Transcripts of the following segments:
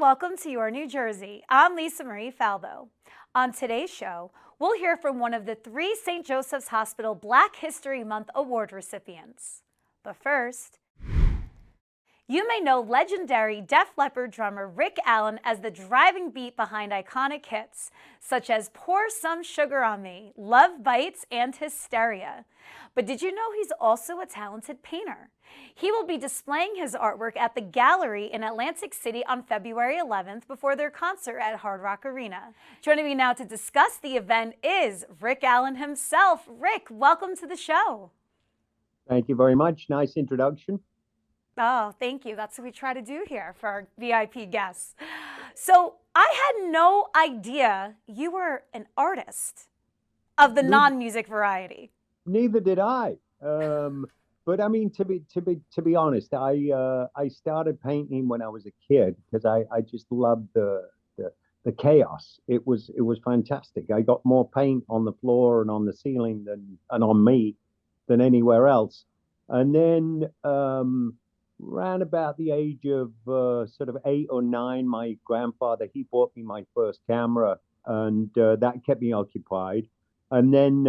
welcome to Your New Jersey. I'm Lisa Marie Falbo. On today's show, we'll hear from one of the three St. Joseph's Hospital Black History Month award recipients. But first, you may know legendary Def Leppard drummer Rick Allen as the driving beat behind iconic hits such as Pour Some Sugar on Me, Love Bites, and Hysteria. But did you know he's also a talented painter? He will be displaying his artwork at the Gallery in Atlantic City on February 11th before their concert at Hard Rock Arena. Joining me now to discuss the event is Rick Allen himself. Rick, welcome to the show. Thank you very much. Nice introduction. Oh, thank you. That's what we try to do here for our VIP guests. So I had no idea you were an artist of the non-music variety. Neither did I. But I mean, to be honest, I started painting when I was a kid because I just loved the chaos. It was fantastic. I got more paint on the floor and on the ceiling and on me than anywhere else. And then round about the age of sort of 8 or 9, my grandfather, he bought me my first camera, and that kept me occupied. And then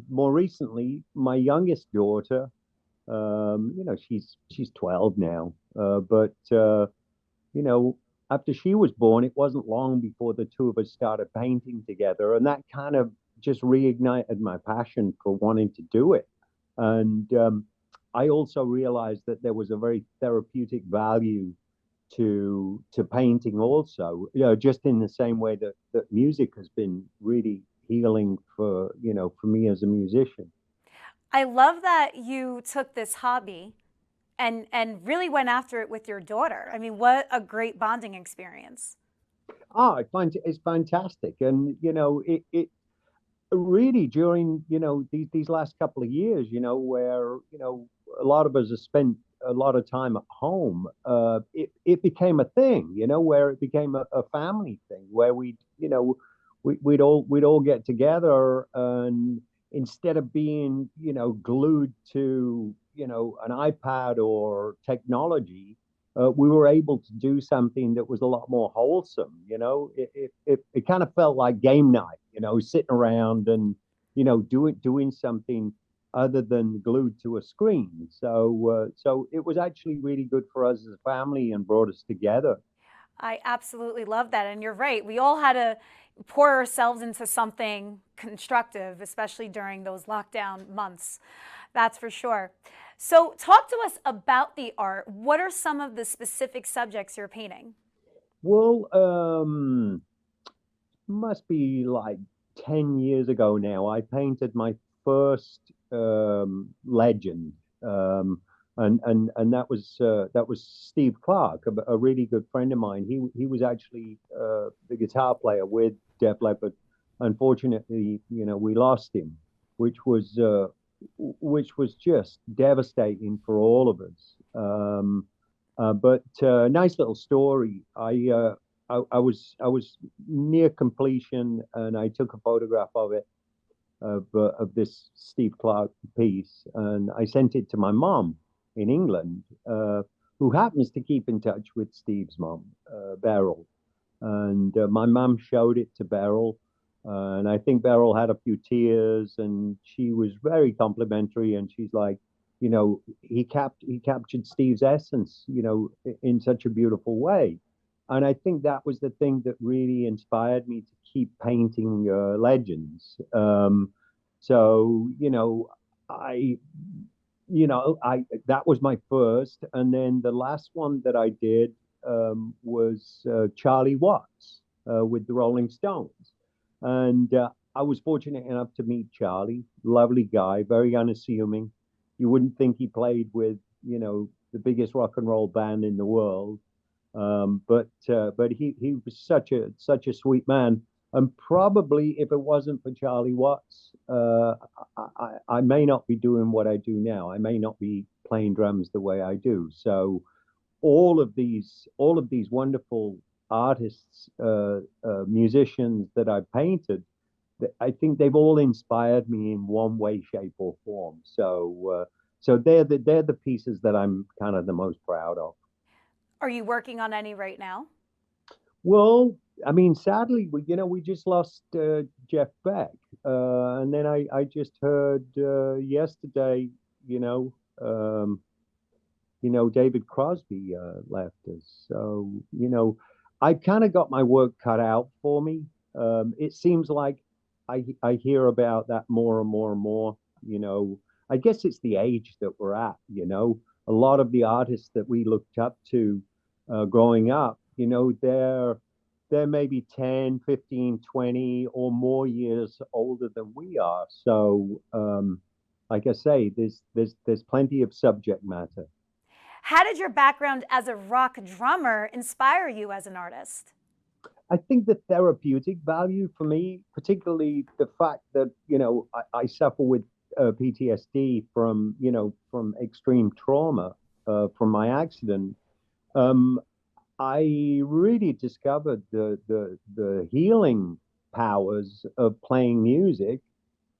more recently, my youngest daughter, she's 12 now, but after she was born, it wasn't long before the two of us started painting together, and that kind of just reignited my passion for wanting to do it. And I also realized that there was a very therapeutic value to painting also, just in the same way that music has been really healing for me as a musician. I love that you took this hobby and really went after it with your daughter. I mean, what a great bonding experience. I find it's fantastic, and it really during these last couple of years, where a lot of us have spent a lot of time at home. It became a thing, where it became a family thing, where we'd all get together, and instead of being glued to an iPad or technology, we were able to do something that was a lot more wholesome. It kind of felt like game night, sitting around and doing something other than glued to a screen. So it was actually really good for us as a family and brought us together. I absolutely love that. And you're right. We all had to pour ourselves into something constructive, especially during those lockdown months. That's for sure. So talk to us about the art. What are some of the specific subjects you're painting? Well, must be like 10 years ago now. I painted my first legend. And that was Steve Clark, a really good friend of mine. He was actually the guitar player with Def Leppard. Unfortunately, we lost him, which was uh, which was just devastating for all of us. But nice little story. I was near completion, and I took a photograph of it, of this Steve Clark piece, and I sent it to my mom in England, who happens to keep in touch with Steve's mom, Beryl. And my mom showed it to Beryl, and I think Beryl had a few tears, and she was very complimentary. And she's like, he captured Steve's essence, in such a beautiful way. And I think that was the thing that really inspired me to keep painting legends. So I I that was my first, and then the last one that I did was Charlie Watts with the Rolling Stones, and I was fortunate enough to meet Charlie. Lovely guy, very unassuming. You wouldn't think he played with the biggest rock and roll band in the world, but he was such a sweet man. And probably if it wasn't for Charlie Watts, I may not be doing what I do now. I may not be playing drums the way I do. So all of these wonderful artists, musicians that I painted, I think they've all inspired me in one way, shape, or form. So they're the pieces that I'm kind of the most proud of. Are you working on any right now? Well, I mean, sadly, we just lost Jeff Beck, and then I just heard yesterday, you know, um, David Crosby left us. So, I kind of got my work cut out for me. It seems like I hear about that more and more and more. You know, I guess it's the age that we're at. A lot of the artists that we looked up to growing up, they're maybe 10, 15, 20 or more years older than we are. So, like I say, there's plenty of subject matter. How did your background as a rock drummer inspire you as an artist? I think the therapeutic value for me, particularly the fact that, I suffer with PTSD from extreme trauma from my accident. Um, I really discovered the healing powers of playing music,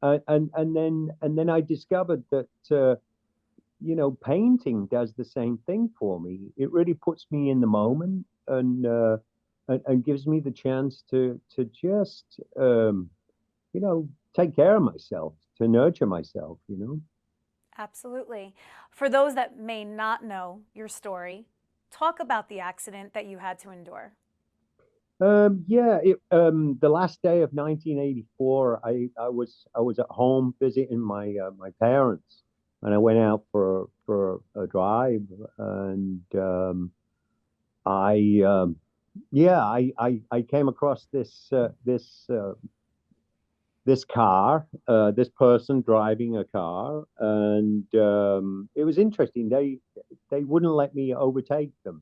and then I discovered that painting does the same thing for me. It really puts me in the moment and gives me the chance to just take care of myself, to nurture myself. Absolutely. For those that may not know your story, talk about the accident that you had to endure. Yeah, the last day of 1984, I was at home visiting my parents, and I went out for a drive, and I yeah, I came across this car, this person driving a car, and it was interesting. They wouldn't let me overtake them.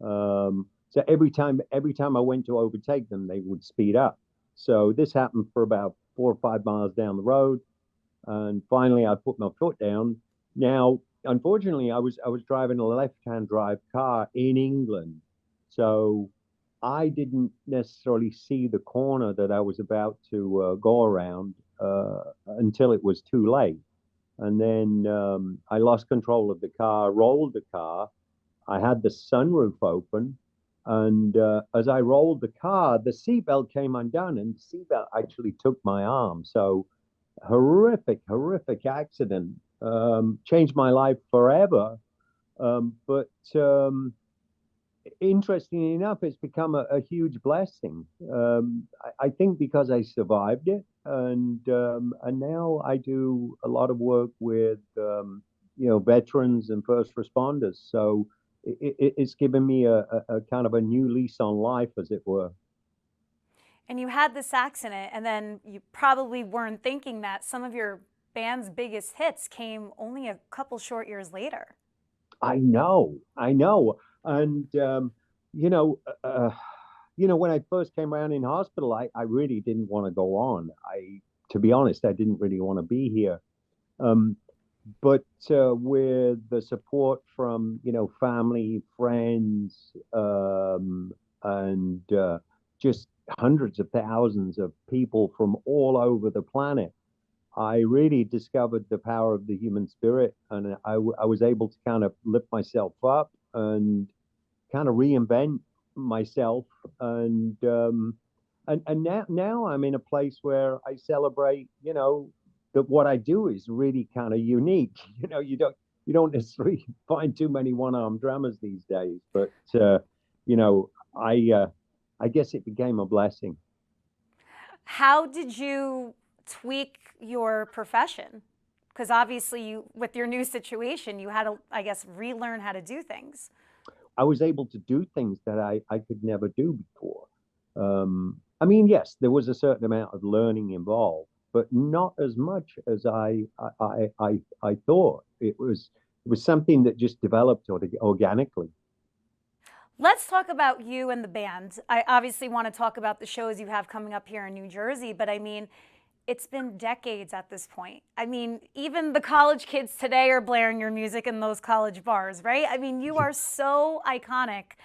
So every time I went to overtake them, they would speed up. So this happened for about 4 or 5 miles down the road, and finally I put my foot down. Now, unfortunately, I was driving a left-hand drive car in England, so I didn't necessarily see the corner that I was about to go around until it was too late. And then I lost control of the car, rolled the car. I had the sunroof open, and as I rolled the car, the seatbelt came undone, and the seatbelt actually took my arm. So horrific, horrific accident. Changed my life forever. But interestingly enough, it's become a huge blessing. I think because I survived it, and now I do a lot of work with veterans and first responders. So it's given me a kind of a new lease on life, as it were. And you had this accident, and then you probably weren't thinking that some of your band's biggest hits came only a couple short years later. I know, and you know, when I first came around in hospital, I really didn't want to go on. To be honest, I didn't really want to be here. Um, but with the support from family, friends, and just hundreds of thousands of people from all over the planet, I really discovered the power of the human spirit, and I was able to kind of lift myself up and kind of reinvent myself, and now I'm in a place where I celebrate, that what I do is really kind of unique. You don't necessarily find too many one-armed drummers these days, but you know, I guess it became a blessing. How did you tweak your profession? Because obviously, with your new situation, you had to, I guess, relearn how to do things. I was able to do things that I could never do before. I mean, yes, there was a certain amount of learning involved, but not as much as I thought. It was something that just developed organically. Let's talk about you and the band. I obviously want to talk about the shows you have coming up here in New Jersey, but I mean, it's been decades at this point. I mean, even the college kids today are blaring your music in those college bars, right? I mean, you are so iconic.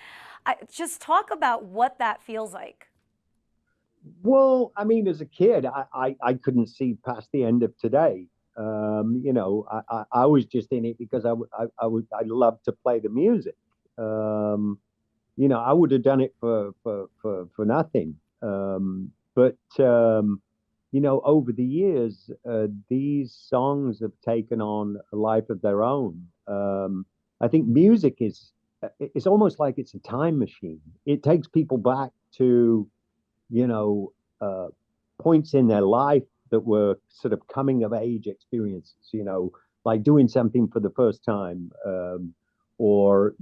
Just talk about what that feels like. Well, I mean, as a kid, I couldn't see past the end of today. I was just in it because I loved to play the music. Um, I would have done it for nothing. But over the years, these songs have taken on a life of their own. I think music is it's almost like it's a time machine. It takes people back to, you know, uh, points in their life that were sort of coming of age experiences, like doing something for the first time, or,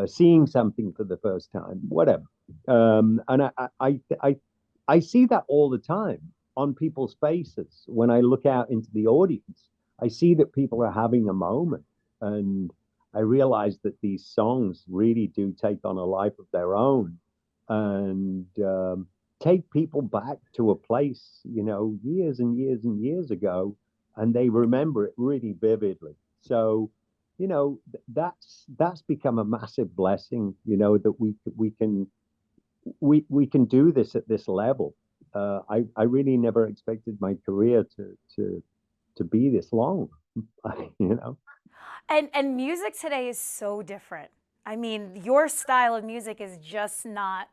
seeing something for the first time, whatever. And I see that all the time on people's faces when I look out into the audience. I see that people are having a moment, and I realize that these songs really do take on a life of their own, and take people back to a place, years and years and years ago, and they remember it really vividly. So, that's become a massive blessing, that we can do this at this level. I really never expected my career to be this long, you know. And music today is so different. I mean, your style of music is just not,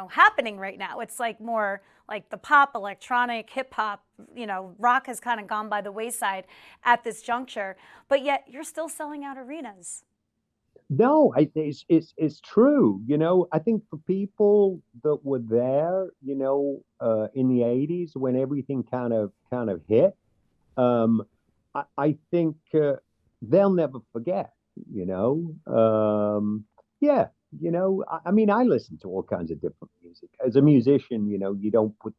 happening right now. It's like more like the pop, electronic, hip hop, rock has kind of gone by the wayside at this juncture, but yet you're still selling out arenas. No, it's true. I think for people that were there, in the '80s when everything kind of hit, um, I think they'll never forget. You know, yeah. I mean, I listen to all kinds of different music. As a musician, you don't put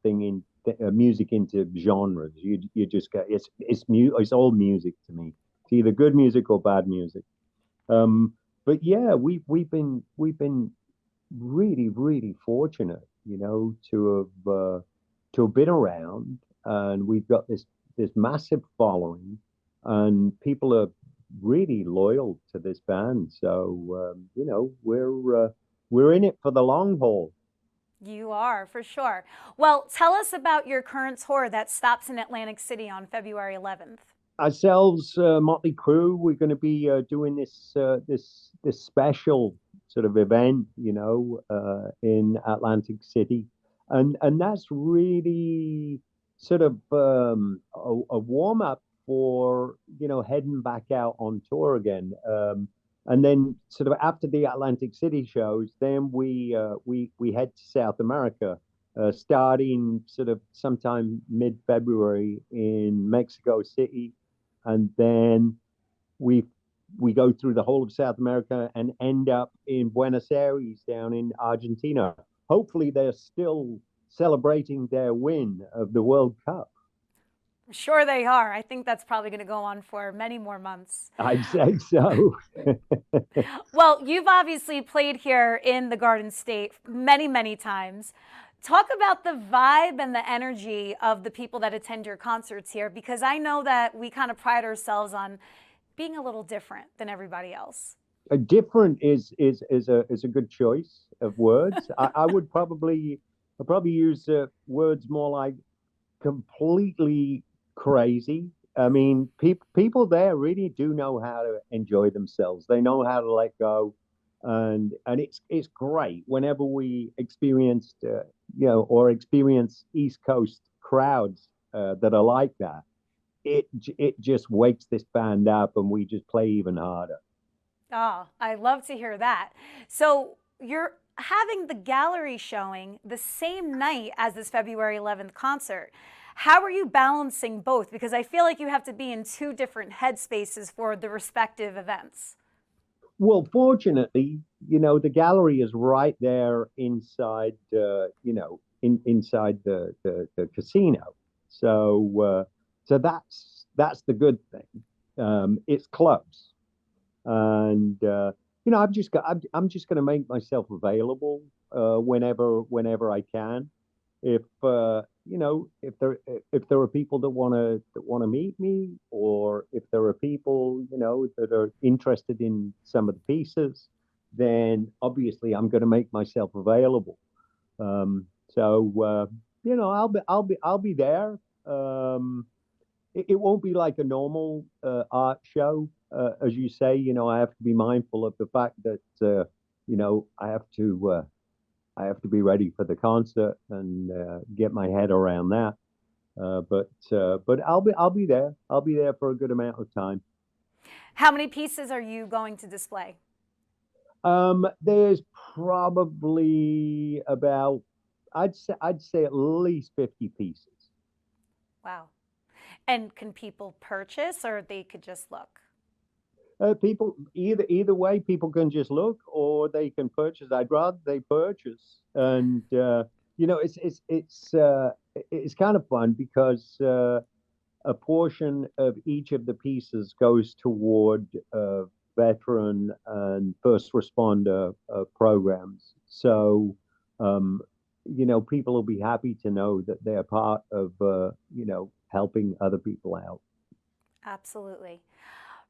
music into genres. You just go. It's all music to me. It's either good music or bad music. Um, but yeah, we've been really, really fortunate, to have been around, and we've got this massive following, and people are really loyal to this band. So we're in it for the long haul. You are, for sure. Well, tell us about your current tour that stops in Atlantic City on February 11th. Ourselves, Motley Crue, we're going to be doing this special sort of event, in Atlantic City, and that's really sort of a warm up for heading back out on tour again. And then sort of after the Atlantic City shows, then we head to South America, starting sort of sometime mid February in Mexico City, and then we we go through the whole of South America and end up in Buenos Aires down in Argentina. Hopefully, they're still celebrating their win of the World Cup. I'm sure they are. I think that's probably going to go on for many more months. I'd say so. Well, you've obviously played here in the Garden State many, many times. Talk about the vibe and the energy of the people that attend your concerts here, because I know that we kind of pride ourselves on being a little different than everybody else. A different is a good choice of words. I would probably use words more like completely crazy. I mean, people there really do know how to enjoy themselves. They know how to let go, and it's great whenever we experience East Coast crowds that are like that. It just wakes this band up, and we just play even harder. Oh, I love to hear that. So you're having the gallery showing the same night as this February 11th concert. How are you balancing both? Because I feel like you have to be in two different headspaces for the respective events. Well, fortunately, the gallery is right there inside, inside the casino. So that's the good thing. It's close, and I'm just going to make myself available whenever I can. If there are people that want to meet me, or if there are people that are interested in some of the pieces, then obviously I'm going to make myself available. So I'll be there. It won't be like a normal art show, as you say. I have to be mindful of the fact that I have to be ready for the concert and get my head around that. But I'll be there. I'll be there for a good amount of time. How many pieces are you going to display? There's probably about I'd say at least 50 pieces. Wow. And can people purchase or they could just look? People either way, people can just look or they can purchase. I'd rather they purchase, and it's kind of fun because a portion of each of the pieces goes toward veteran and first responder programs. So, um, people will be happy to know that they're part of, helping other people out. Absolutely.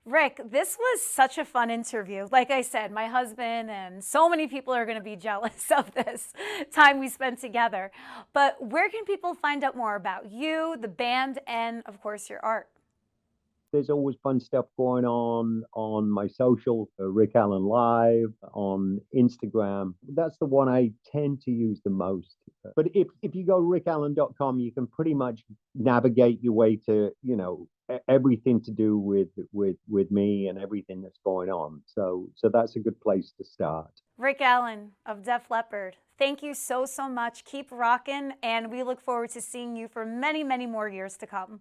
Rick, this was such a fun interview. Like I said, my husband and so many people are going to be jealous of this time we spent together. But where can people find out more about you, the band, and of course your art? There's always fun stuff going on my social, Rick Allen Live, on Instagram. That's the one I tend to use the most. But if you go rickallen.com, you can pretty much navigate your way to, everything to do with me and everything that's going on. So that's a good place to start. Rick Allen of Def Leppard, thank you so, so much. Keep rocking, and we look forward to seeing you for many, many more years to come.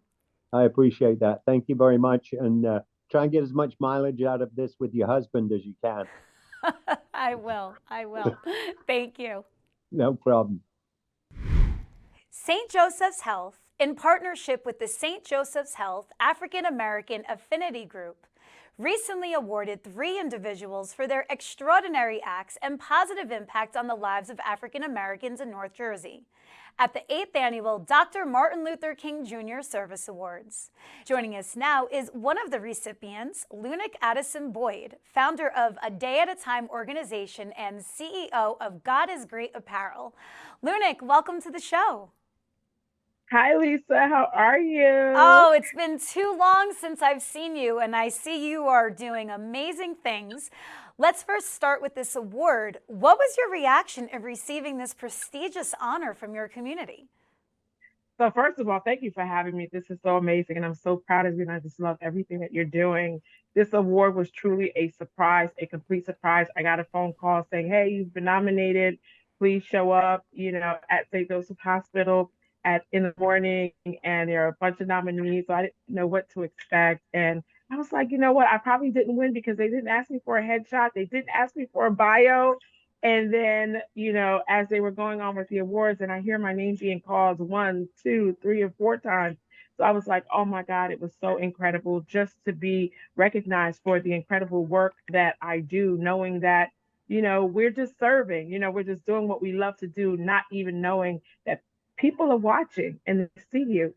I appreciate that. Thank you very much. And try and get as much mileage out of this with your husband as you can. I will. I will. Thank you. No problem. St. Joseph's Health, in partnership with the St. Joseph's Health African American Affinity Group, recently awarded 3 individuals for their extraordinary acts and positive impact on the lives of African Americans in North Jersey at the 8th annual Dr. Martin Luther King Jr. Service Awards. Joining us now is one of the recipients, Lunick Addison Boyd, founder of A Day at a Time organization and CEO of God is Great Apparel. Lunick, welcome to the show. Hi, Lisa. How are you? Oh, it's been too long since I've seen you, and I see you are doing amazing things. Let's first start with this award. What was your reaction of receiving this prestigious honor from your community? So first of all, thank you for having me. This is so amazing, and I'm so proud of you, and I just love everything that you're doing. This award was truly a surprise, a complete surprise. I got a phone call saying, hey, you've been nominated. Please show up, at St. Joseph Hospital in the morning, and there are a bunch of nominees, so I didn't know what to expect. And I was like, you know what? I probably didn't win because they didn't ask me for a headshot. They didn't ask me for a bio. And then, as they were going on with the awards, and I hear my name being called 1, 2, 3, or 4 times. So I was like, oh my God, it was so incredible just to be recognized for the incredible work that I do, knowing that, we're just serving, we're just doing what we love to do, not even knowing that people are watching and they see you.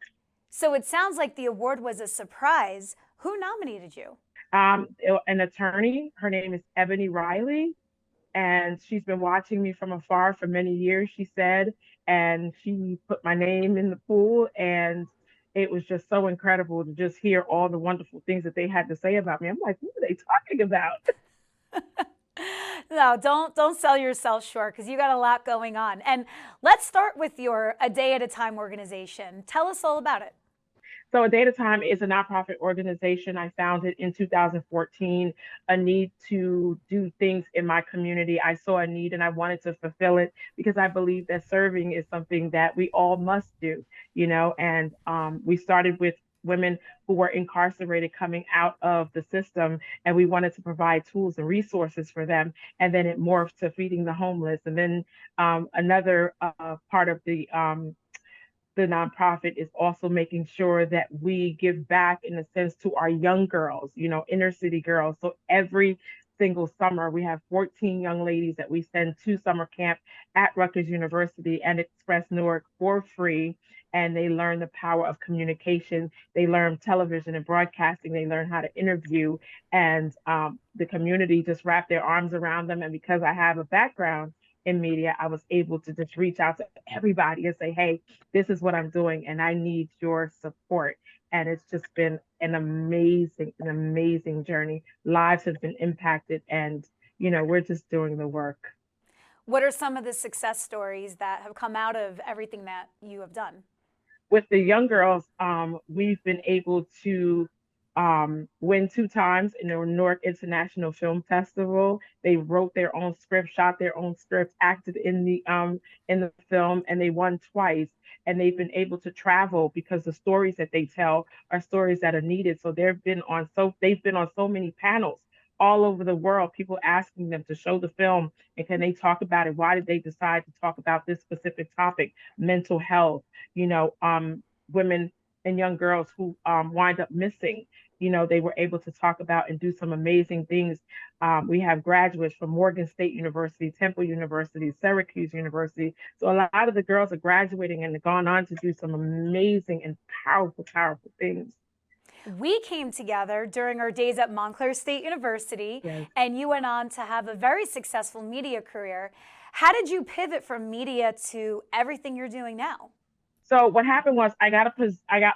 So it sounds like the award was a surprise. Who nominated you? An attorney. Her name is Ebony Riley, and she's been watching me from afar for many years, she said, and she put my name in the pool, and it was just so incredible to just hear all the wonderful things that they had to say about me. I'm like, what are they talking about? No, don't sell yourself short because you got a lot going on. And let's start with your A Day at a Time organization. Tell us all about it. So, A Day at a Time is a nonprofit organization I founded in 2014, a need to do things in my community. I saw a need and I wanted to fulfill it because I believe that serving is something that we all must do, and we started with women who were incarcerated coming out of the system, and we wanted to provide tools and resources for them. And then it morphed to feeding the homeless. And then another part of the nonprofit is also making sure that we give back in a sense to our young girls, inner city girls. So every single summer, we have 14 young ladies that we send to summer camp at Rutgers University and Express Newark for free. And they learn the power of communication. They learn television and broadcasting. They learn how to interview. And the community just wrapped their arms around them. And because I have a background in media, I was able to just reach out to everybody and say, hey, this is what I'm doing and I need your support. And it's just been an amazing journey. Lives have been impacted, and we're just doing the work. What are some of the success stories that have come out of everything that you have done? With the young girls, we've been able to win 2 times in the Newark International Film Festival. They wrote their own script, shot their own scripts, acted in the film, and they won twice. And they've been able to travel because the stories that they tell are stories that are needed. So they've been on so many panels all over the world, people asking them to show the film and can they talk about it? Why did they decide to talk about this specific topic, mental health? Women and young girls who wind up missing, they were able to talk about and do some amazing things. We have graduates from Morgan State University, Temple University, Syracuse University. So a lot of the girls are graduating and have gone on to do some amazing and powerful, powerful things. We came together during our days at Montclair State University, Yes. and you went on to have a very successful media career. How did you pivot from media to everything you're doing now? So what happened was I got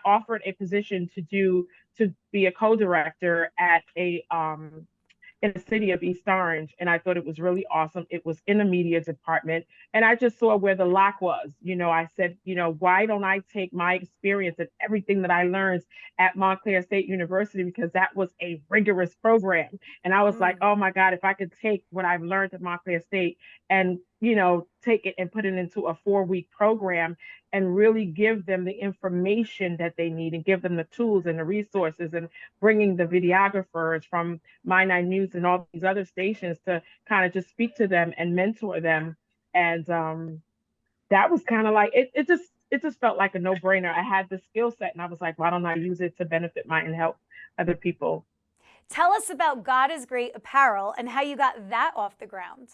offered a position to be a co-director at a in the city of East Orange, and I thought it was really awesome. It was in the media department, and I just saw where the lack was. I said, why don't I take my experience and everything that I learned at Montclair State University, because that was a rigorous program, and I was like, Mm. oh my God, if I could take what I've learned at Montclair State and take it and put it into a 4-week program and really give them the information that they need and give them the tools and the resources and bringing the videographers from My Nine News and all these other stations to kind of just speak to them and mentor them. And that was kind of like it just felt like a no-brainer. I had the skill set and I was like, why don't I use it to benefit my and help other people? Tell us about God is Great Apparel and how you got that off the ground.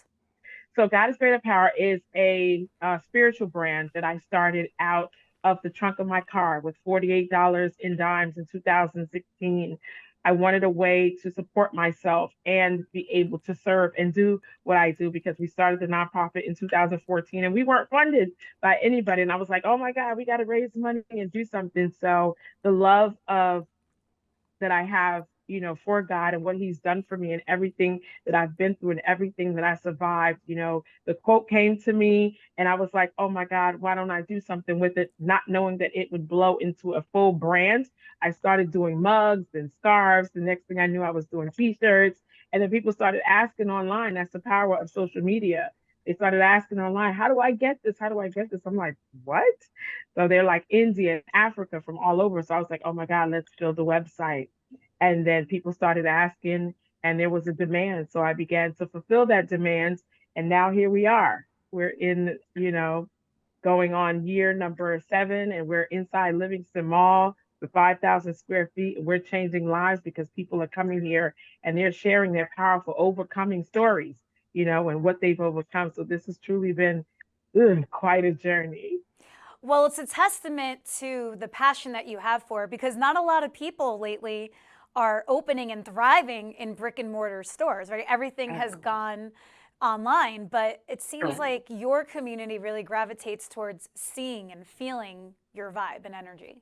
So God is Greater Power is a spiritual brand that I started out of the trunk of my car with $48 in dimes in 2016. I wanted a way to support myself and be able to serve and do what I do because we started the nonprofit in 2014 and we weren't funded by anybody. And I was like, oh my God, we got to raise money and do something. So the love of that I have, for God and what He's done for me and everything that I've been through and everything that I survived. The quote came to me and I was like, oh my God, why don't I do something with it? Not knowing that it would blow into a full brand. I started doing mugs and scarves. The next thing I knew, I was doing t-shirts. And then people started asking online. That's the power of social media. They started asking online, how do I get this? How do I get this? I'm like, what? So they're like India, Africa, from all over. So I was like, oh my God, let's build a website. And then people started asking, and there was a demand. So I began to fulfill that demand. And now here we are. We're in, going on year number 7, and we're inside Livingston Mall with 5,000 square feet. We're changing lives because people are coming here and they're sharing their powerful overcoming stories, and what they've overcome. So this has truly been quite a journey. Well, it's a testament to the passion that you have for it because not a lot of people lately are opening and thriving in brick and mortar stores, right? Everything has gone online, but it seems like your community really gravitates towards seeing and feeling your vibe and energy.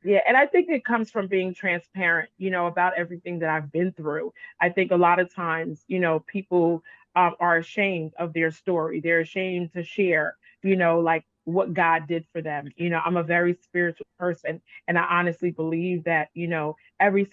Yeah, and I think it comes from being transparent, about everything that I've been through. I think a lot of times, people are ashamed of their story. They're ashamed to share, like what God did for them. I'm a very spiritual person, and I honestly believe that, every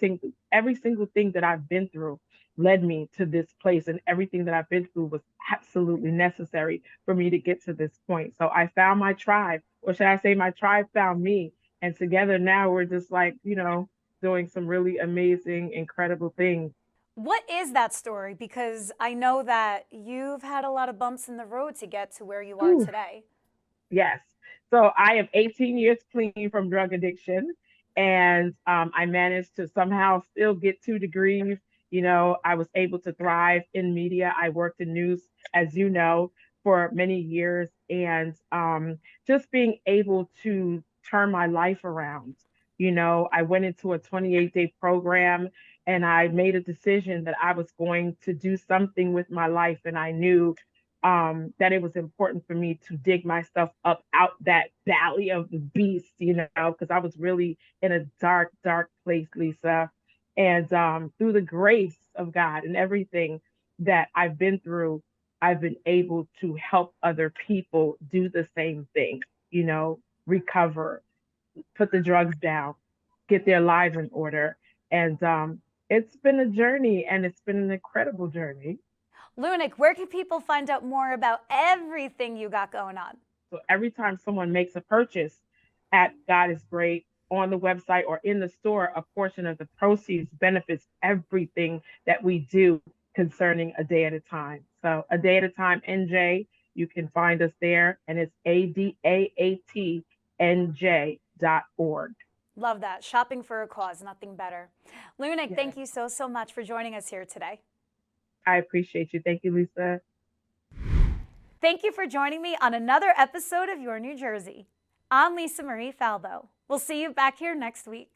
single thing that I've been through led me to this place, and everything that I've been through was absolutely necessary for me to get to this point. So I found my tribe, or should I say, my tribe found me, and together now we're just like, doing some really amazing, incredible things. What is that story? Because I know that you've had a lot of bumps in the road to get to where you are Ooh, today. yes. So I am 18 years clean from drug addiction. And I managed to somehow still get 2 degrees. I was able to thrive in media. I worked in news, as you know, for many years. And just being able to turn my life around. I went into a 28-day program and I made a decision that I was going to do something with my life. And I knew that it was important for me to dig myself up out that valley of the beast, because I was really in a dark, dark place, Lisa. And through the grace of God and everything, that I've been through, I've been able to help other people do the same thing, recover, put the drugs down, get their lives in order. And it's been a journey, and it's been an incredible journey. Lunique, where can people find out more about everything you got going on? So every time someone makes a purchase at God is Great on the website or in the store, a portion of the proceeds benefits everything that we do concerning A Day at a Time. So A Day at a Time NJ, you can find us there, and it's ADAATNJ.org. Love that. Shopping for a cause, nothing better. Lunique, Yes. thank you so much for joining us here today. I appreciate you. Thank you, Lisa. Thank you for joining me on another episode of Your New Jersey. I'm Lisa Marie Falbo. We'll see you back here next week.